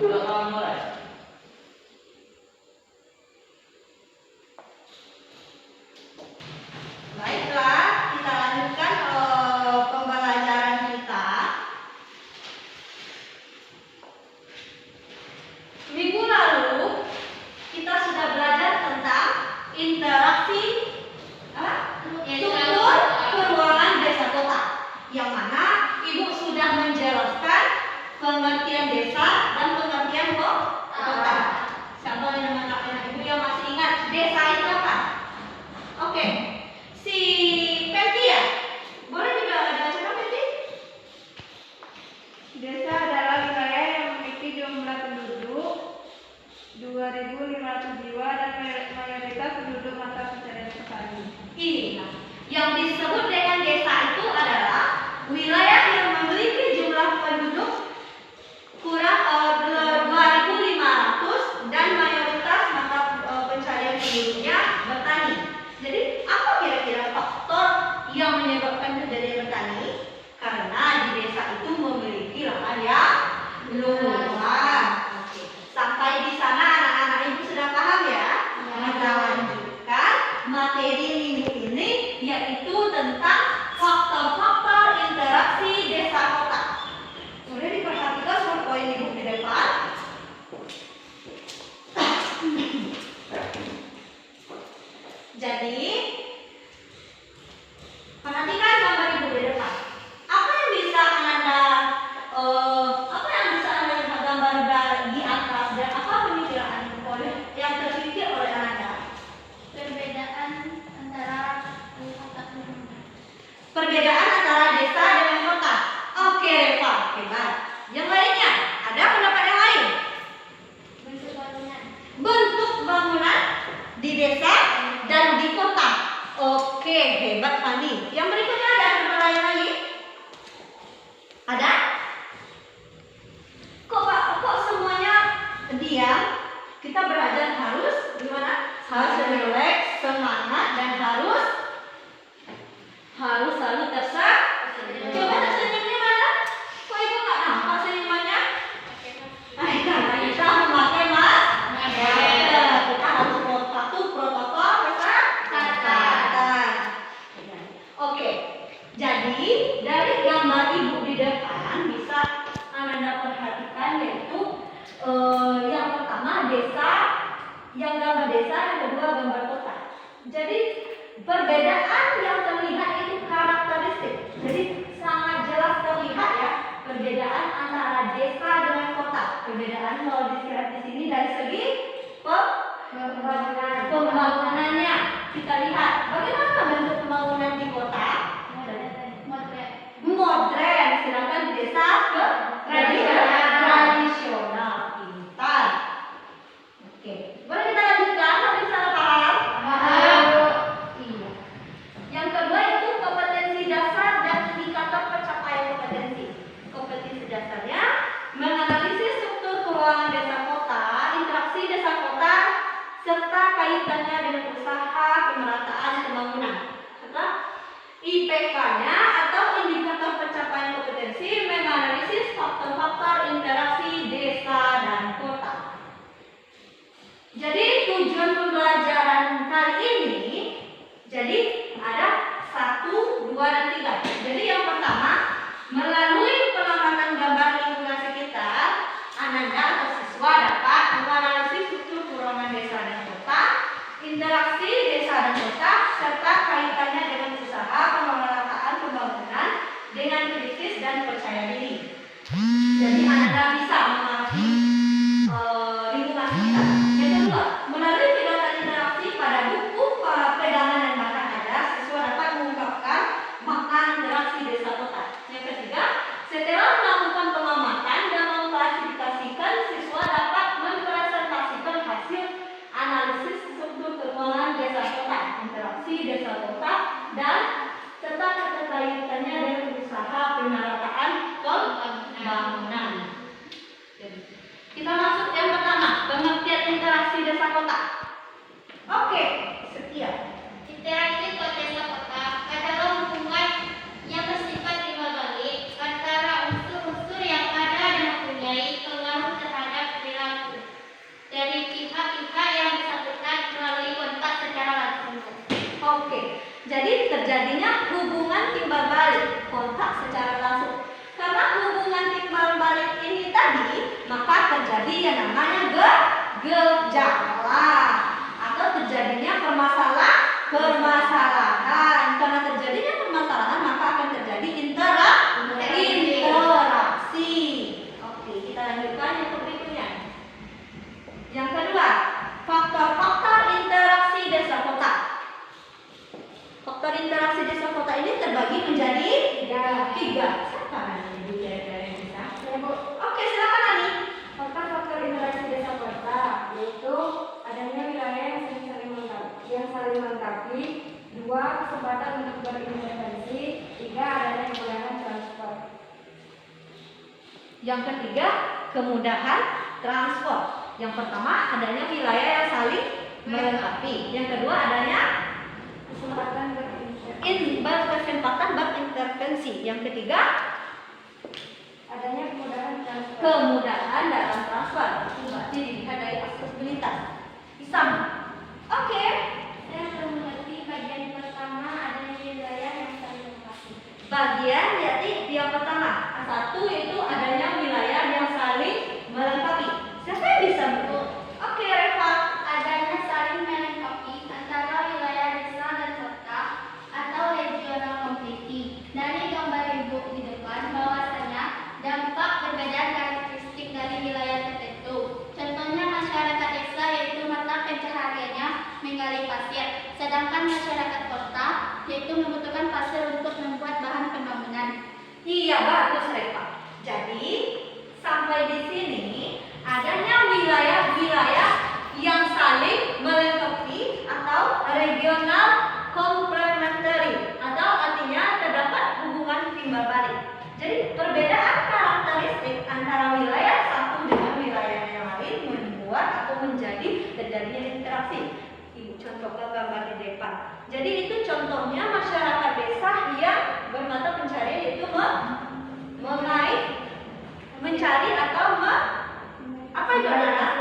Udah kawan mulai. Baiklah, kita lanjutkan pembelajaran kita. Minggu lalu kita sudah belajar tentang interaksi struktur peruangan desa kota, yang mana Ibu sudah menjelaskan pengertian desa dan pengertian kota. Siapa yang anak-anak Ibu yang masih ingat desa itu apa? Oke. Si Peti ya? Boleh juga ada cerita Peti? Desa adalah wilayah yang memiliki jumlah penduduk 2.500 jiwa dan mayoritas penduduk mata pencarian petani. Iya. Yang disebut dengan desa itu adalah wilayah yang memiliki jumlah penduduk kurang 2.500 dan mayoritas mata pencarian penduduknya bertani. Jadi apa kira-kira faktor yang menyebabkan terjadinya bertani? Karena di desa itu memiliki lahan yang luas. Sampai di sana anak-anak Ibu sudah paham ya? Kita lanjutkan materi minggu ini, yaitu tentang faktor-faktor interaksi desa kota. Boleh diperhatikan semua poin Ibu di depan. Jadi perhatikan gambar Ibu di depan. Apa yang bisa Anda lihat gambar di atas, dan apa pemikiran yang terpikir oleh Anda? Perbedaan antara kota dan Perbedaan antara desa dengan kota. Oke, Reva, hebat. Yang lainnya, ada pendapat yang lain? bentuk bangunan. Bentuk bangunan di desa dan di kota. Oke, hebat Fani. Yang berikutnya ada pendapat lain lagi? Ada? Kok semuanya diam? Kita belajar harus gimana? Harus rileks, semangat, dan harus selalu tersenyum. Coba tersenyumnya mana? Kok Ibu nggak nampak senyumannya? Karena kita memakai masker. Kita harus patuh protokol kesehatan. Oke. Jadi dari gambar Ibu di depan bisa Anda perhatikan, yaitu yang pertama desa, yang gambar desa, yang kedua gambar kota. Jadi perbedaan yang terlihat itu karakteristik. Jadi sangat jelas terlihat ya perbedaan antara desa dengan kota. Perbedaan kalau dilihat di sini dari segi pembangunannya. Kita lihat bagaimana bentuk pembangunan di kota. Modern, sedangkan di desa tradisional. Pintar. Oke, boleh kita lanjutkan sampai salah paham? Iya. Yang kedua itu kompetensi dasar dan indikator pencapaian kompetensi. Kompetensi dasarnya menganalisis struktur keuangan desa kota, interaksi desa kota, serta kaitannya dengan usaha pemerataan pembangunan. Serta IPK-nya atau indikator pencapaian kompetensi menganalisis faktor-faktor interaksi desa dan kota. Jadi tujuan pembelajaran kali ini, jadi ada 1, 2, dan 3. Jadi yang pertama, melalui pengamatan gambar lingkungan sekitar, Ananda atau siswa dapat menganalisis struktur keuangan desa dan kota, interaksi desa dan kota, serta kaitannya dengan usaha pemerataan pembangunan dengan kritis dan percaya diri. Jadi Ananda bisa mengamati lingkungan sekitar. Yang kedua, melalui kegiatan interaksi pada buku pegangan dan bahkan ada, siswa dapat mengungkapkan makna interaksi desa kota. Yang ketiga, setelah melakukan pengamatan dan mengklasifikasikan, siswa dapat mempresentasikan hasil analisis struktur keuangan desa kota, interaksi desa kota, dan serta keterkaitannya dengan usaha pemerataan pembangunan. juga. Siapa namanya Ibu kira-kira yang bisa? Ya, Bu. Oke, silakan Ani. Faktor-faktor interaksi desa kota yaitu adanya wilayah yang saling melengkapi, 2. Kesempatan untuk berintervensi, 3. Adanya kemudahan transport. Yang ketiga, kemudahan transport. Yang pertama, adanya wilayah yang saling melengkapi. Yang kedua, adanya Kesempatan berintervensi, kesempatan berintervensi. Yang ketiga, adanya kemudahan transport. kemudahan dalam transfer. Berarti dilihat dari aksesibilitas. Isam. Oke. Saya belum mengerti bagian pertama adanya wilayah yang saling melengkapi. Bagian yaitu yang pertama. Satu yaitu adanya wilayah yang saling melengkapi. Siapa yang bisa Bu? Oke, Reva. Adanya saling melengkapi antara wilayah desa dan kota atau regional mobility. Dari gambar Ibu di depan bahwasanya dampak perbedaan karakteristik dari wilayah tertentu. Contohnya masyarakat desa yaitu mata pencahariannya menggali pasir, sedangkan masyarakat kota yaitu membutuhkan pasir untuk membuat bahan pembangunan. Iya, bagus Reva. Jadi, sampai di sini adanya wilayah-wilayah yang saling melengkapi atau regional complementary atau artinya terdapat hubungan timbal balik. Jadi, perbedaan karakteristik antara wilayah satu dengan wilayah yang lain membuat atau menjadi terjadinya interaksi. Ibu contohkan gambar di depan. Jadi itu contohnya masyarakat desa yang bermata pencarian yaitu mengait, mencari atau apa itu anak?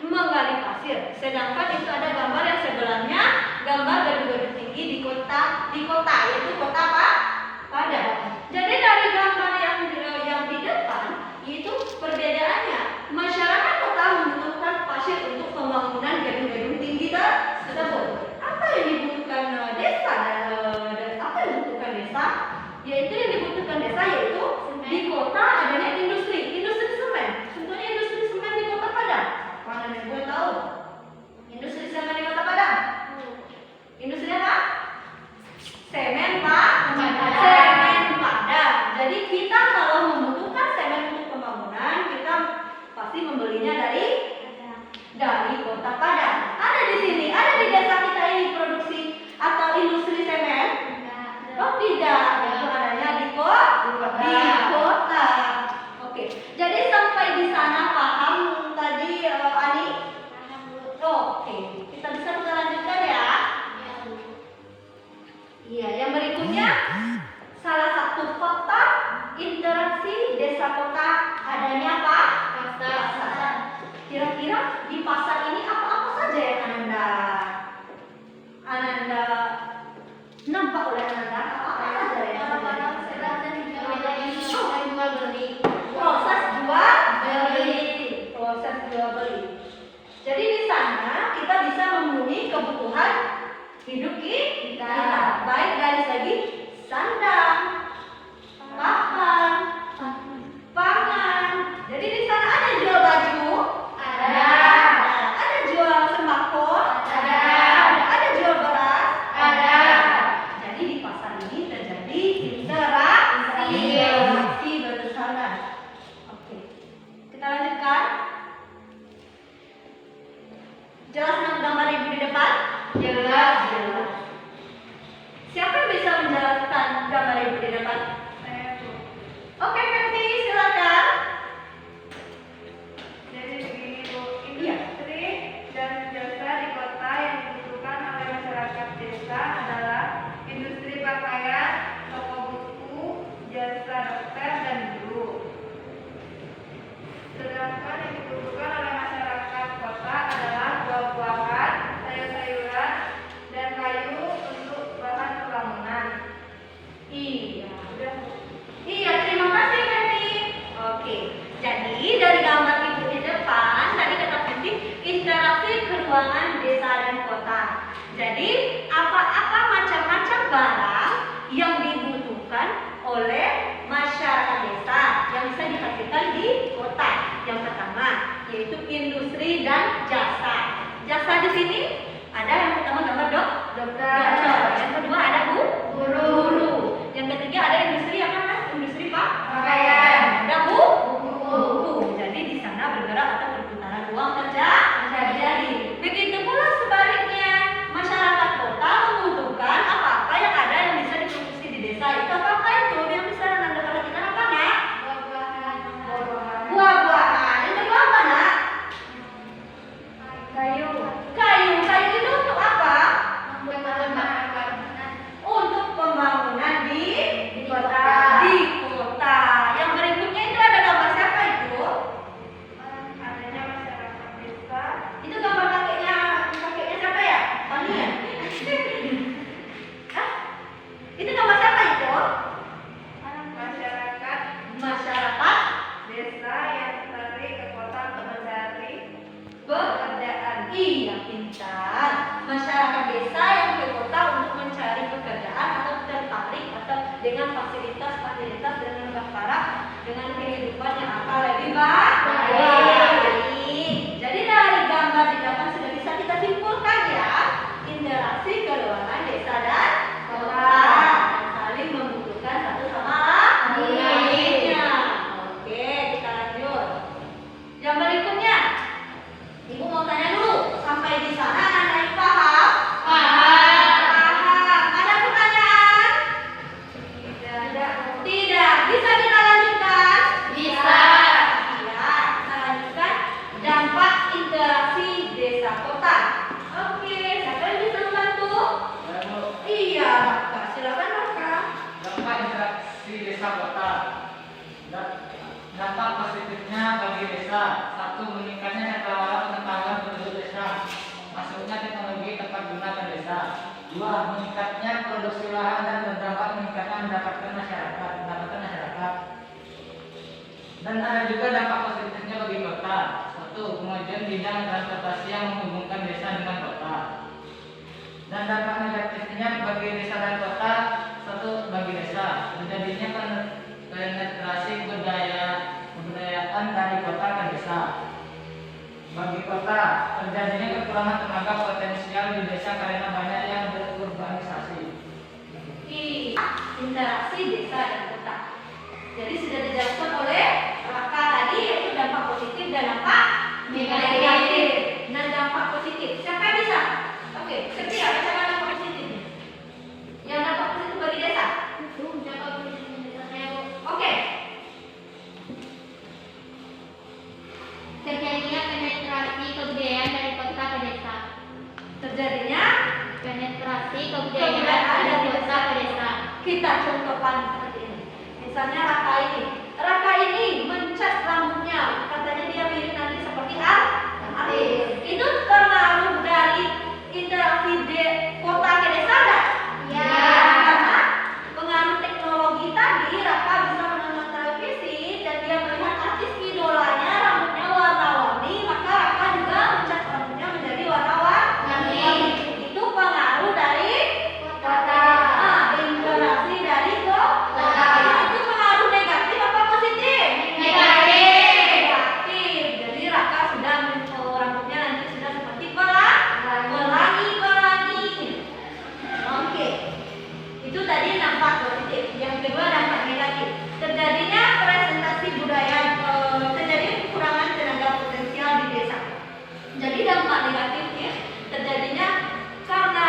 Menggali pasir. Sedangkan itu ada gambar yang sebelahnya, gambar gedung-gedung tinggi di kota yaitu kota apa? Padang. Jadi dari gambar yang di depan itu perbedaannya masyarakat kota membutuhkan pasir untuk pembangunan gedung-gedung tinggi tersebut. Apa yang dibutuhkan desa dan apa yang dibutuhkan desa? Yaitu yang dibutuhkan desa yaitu di kota adanya industri semen. Contohnya industri semen di kota Padang. Mana yang gue tahu? Industri semen di kota Padang. Industri apa? Semen Pak. Semen Padang. Jadi kita kalau membutuhkan semen untuk pembangunan, kita pasti membelinya dari kota Padang. Ada di sini, ada di desa kita ini produksi atau industri semen? Oh tidak, itu adanya di kota. Oke, jadi sampai di sana paham tadi Ani? Oke, kita bisa lanjutkan ya. Iya, yang berikutnya salah satu faktor interaksi desa kota adanya apa? Pasar. Kira-kira di pasar ini apa-apa saja yang Ananda nampak oleh Ananda? Apa saja yang proses jual beli. Jadi di sana kita bisa memenuhi kebutuhan hidup kita, baik dari segi sandang, pakan, pangan. Jadi di sana ada jual baju, ada jual sembako, ada jual beras, Jadi di pasar ini terjadi interaksi berkesanan. Oke, kita lanjutkan. Jelas gambar Ibu di depan? Jelas. Siapa yang bisa menjelaskan gambar Ibu di depan? Saya Bu. Oke, Fenty, silakan. Jadi begini Bu, industri dan jasa di kota yang dibutuhkan oleh masyarakat desa adalah industri pakaian, toko buku, jasa dokter dan guru. Sedangkan yang dibutuhkan oleh masyarakat kota adalah buah-buahan, sayur-sayuran, dan kayu untuk bahan pembangunan. Iya. Udah Bu. Iya, terima kasih Fenty. Oke, jadi dari gambar Ibu di depan tadi kata Fenty interaksi keuangan desa dan kota. Jadi apa-apa macam-macam barang yang dibutuhkan oleh masyarakat desa yang bisa dihasilkan di kota. Yang pertama yaitu industri dan jasa. Jasa di sini ada yang pertama gambar dokter. Yang kedua ada guru. Yang ketiga ada industri apa Mas? Industri dengan fasilitas dan lebih parah dengan kehidupan yang akan lebih baik. Jadi dari gambar di belakang sudah bisa kita simpulkan ya, interaksi keluarga desa dan kota saling membutuhkan satu sama lainnya. Oke, kita lanjut. Yang berikutnya, Ibu mau tanya dulu, sampai di sana anak-anak paham? Paham. Ada pertanyaan? Tidak. Bisa kita lanjutkan? Bisa. Ya, kita lanjutkan. Dampak interaksi desa kota. Oke, siapa yang bisa membantu? Iya, Raka. Silakan Raka. Dampak interaksi desa kota. Dampak positifnya bagi desa. 1. Meningkatnya cakrawala pengetahuan penduduk desa. Masuknya teknologi tepat guna ke desa. 2. Meningkatnya produksi lahan dan berdampak meningkatkan pendapatan masyarakat. Dan ada juga dampak positifnya bagi kota. 1. Kemajuan bidang transportasi yang menghubungkan desa dengan kota. Dan dampak negatifnya bagi desa dan kota. 1. Bagi desa, terjadinya penetrasi kebudayaan dari kota ke desa. Bagi kota, terjadinya kekurangan tenaga potensial di desa karena banyak yang berurbanisasi. Interaksi desa dan kota. Jadi sudah dijelaskan oleh Raka tadi, yaitu dampak positif dan dampak negatif. Nah, dampak positif, siapa yang bisa? Oke, Setia, bicarakan dampak positifnya. Yang dampak positif bagi desa. Oke. Terjadinya penetrasi kebudayaan dari kota ke desa. Terjadinya Penetrasi kebudayaan dari kota ke desa. kita contohkan seperti ini. Misalnya Raka ini mencat rambutnya, katanya dia mirip nanti seperti artis. Itu pengaruh dari interaksi kota ke desa enggak? Ya. Karena pengaruh teknologi tadi, Raka bisa menonton televisi dan dia melihat artis idolanya rambutnya warna-warni, maka Raka juga mencat rambutnya menjadi warna-warni. Itu pengaruh dari kota. Interaksi dari kota. Itu pengaruh negatif apa positif? Negatif. Jadi Raka sudah rambutnya nanti sudah seperti pelangi. Oke. Itu tadi dampak positif. Yang kedua dampak negatif. Terjadinya presentasi budaya, terjadi kekurangan tenaga potensial di desa. Jadi dampak negatifnya terjadinya karena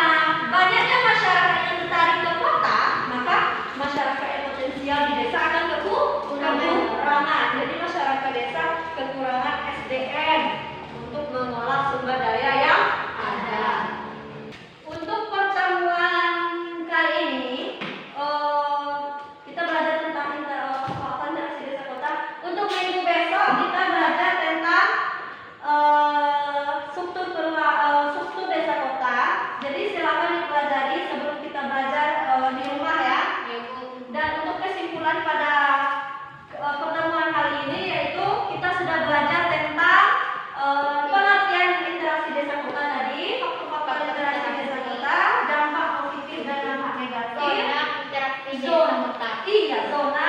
banyaknya masyarakat yang tertarik ke kota, maka masyarakat yang potensial di desa akan kekurangan. Jadi masyarakat desa kekurangan SDM untuk mengolah sumber daya yang ada. Untuk pertemuan kali ini, kita belajar tentang interaksi desa kota. Untuk minggu besok kita belajar tentang struktur desa kota. Jadi silakan dipelajari sebelum kita belajar di rumah ya. Dan untuk kesimpulan pada pertemuan kali ini yaitu kita sudah belajar tentang pengertian interaksi desa kota tadi, faktor-faktor interaksi desa kota, dampak positif dan dampak negatif. Interaksi desa kota. Iya, zona